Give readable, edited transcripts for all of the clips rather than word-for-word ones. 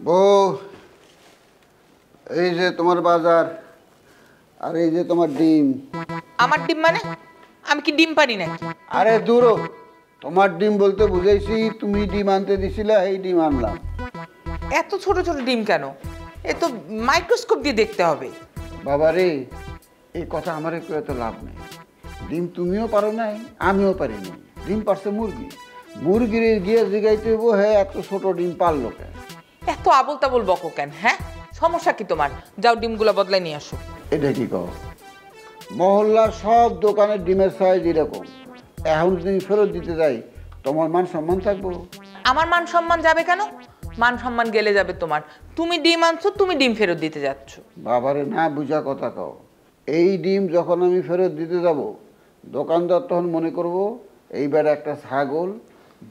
বউ, এই যে তোমার বাজার, আর এই যে তোমার ডিম। আমার ডিম মানে? আমি কি ডিম পারি নাকি? আরে দূরো, তোমার ডিম বলতে বুঝাইছি তুমি ডিম আনতে দিছিলা, এই ডিম আনলাম। এত ছোট ছোট ডিম কেন? এ তো মাইক্রোস্কোপ দিয়ে দেখতে হবে। বাবা রে, এই কথা আমার একটু এত লাভ নেই। ডিম তুমিও পারো নাই, আমিও পারি নাই। ডিম পারছে মুরগি। মুরগির গিয়ে জিগাইতে হইব, হ্যাঁ এত ছোট ডিম পারলো কেন? এত আবল তাবল বকো কেন? হ্যাঁ, সমস্যা কি তোমার? যাও ডিমগুলো বদলাই নিয়ে আসো। এটা কি কও? মহল্লার সব দোকানের ডিমের সাইজ এরকম। এখন যদি ফেরত দিতে যাই, তোমার মান সম্মান থাকবো? আমার মান সম্মান যাবে কেন? মান সম্মান গেলে যাবে তোমার। তুমি ডিম আনছো, তুমি ডিম ফেরত দিতে যাচ্ছ। বাবারে না বুঝা কথা কও। এই ডিম যখন আমি ফেরত দিতে যাব, দোকানদার তখন মনে করব এইবার একটা ছাগল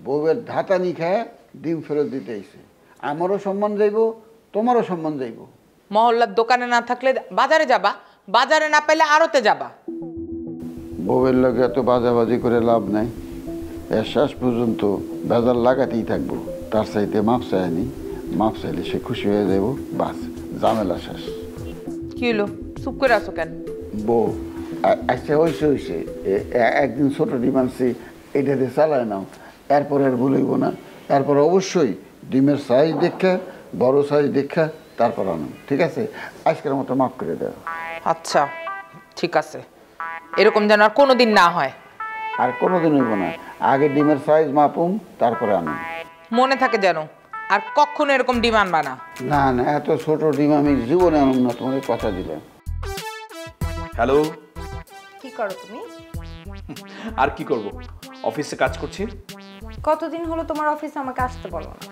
বউয়ের ধাতানি খায় ডিম ফেরত দিতে আইছে। আমারও সম্মান যাইব, তোমারও সম্মান যাইব। মহল্লার দোকানে না থাকলে বাজারে যাবা, বাজারে না পেলে আড়তে যাবা। বউয়ের লগে এত বাজাবাজি করে লাভ নাই। এর শেষ পর্যন্ত বাজার লাগাতেই থাকবো। তার চাইতে মাপ চায়নি, মাপ চাইলে সে খুশি হয়ে যাব, বাস ঝামেলা শেষ। কি হলো, চুপ করে আছো কেন? বউ, আচ্ছা হয়েছে, একদিন ছোট ডিম আনছি, এটা দিয়ে চালায় নাও, এরপর আর ভুলইব না। এরপর অবশ্যই ডিমের সাইজ দেখা, বড় সাইজ দেখা তারপর আনো, ঠিক আছে? আজকের মতো মাফ করে দাও। আচ্ছা ঠিক আছে, এরকম যেন আর কোনোদিন না হয়। আর কোনোদিন হইব না, আগে ডিমের সাইজ মাপুম, তারপরে আনো। মনে থাকে যেন, আর কখনো এরকম ডিম আনবা না। না না, এত ছোট ডিম আমি জীবনে আনুম না, তোমাকে কথা দিলাম। হ্যালো। কি করো তুমি? আর কি করব, অফিসে কাজ করছি। কতদিন হলো তোমার অফিসে আমাকে আসতে বলো না?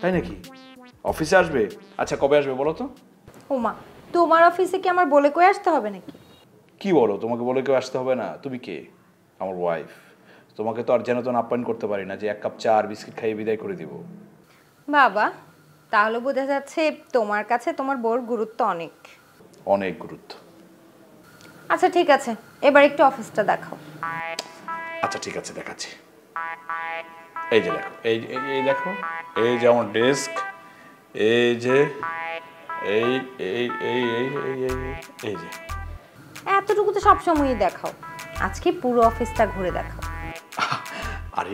তাই নাকি? অফিসে আসবে? আচ্ছা কবে আসবে বলো তো? ওমা, তোমার অফিসে কি আমার বলে কয়ে আসতে হবে নাকি? কি বলো, তোমাকে বলে কেউ আসতে হবে না? তুমি কে? আমার ওয়াইফ। তোমাকে তো আর যেন তেন আপ্যায়ন করতে পারি না যে এক কাপ চা আর বিস্কিট খাইয়ে বিদায় করে দিব। বাবা, তাহলে বোঝা যাচ্ছে তোমার কাছে তোমার বউর গুরুত্ব অনেক। অনেক গুরুত্ব। আচ্ছা ঠিক আছে, এবার একটু অফিসটা দেখাও। আচ্ছা ঠিক আছে, দেখাচ্ছি। এই যে দেখো, এই দেখো, এই যে আমার ডেস্ক, এই যে এই এই এই এই এই এই এই যে। এতটুকু তো সবসময়ই দেখাও, আজকে পুরো অফিসটা ঘুরে দেখাও। আরে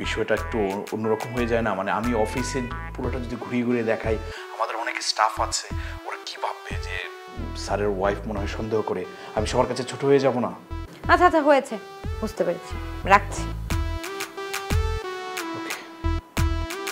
বিষয়টা একটু অন্যরকম হয়ে যায় না? মানে আমি অফিসে পুরোটা যদি ঘুরিয়ে ঘুরিয়ে দেখাই, আমাদের অনেক স্টাফ আছে, ওরা কি ভাববে যে স্যারের ওয়াইফ মনে হয় সন্দেহ করে, আমি সবার কাছে ছোট হয়ে যাব না? আচ্ছা আচ্ছা হয়েছে, বুঝতে পেরেছি, রাখছি।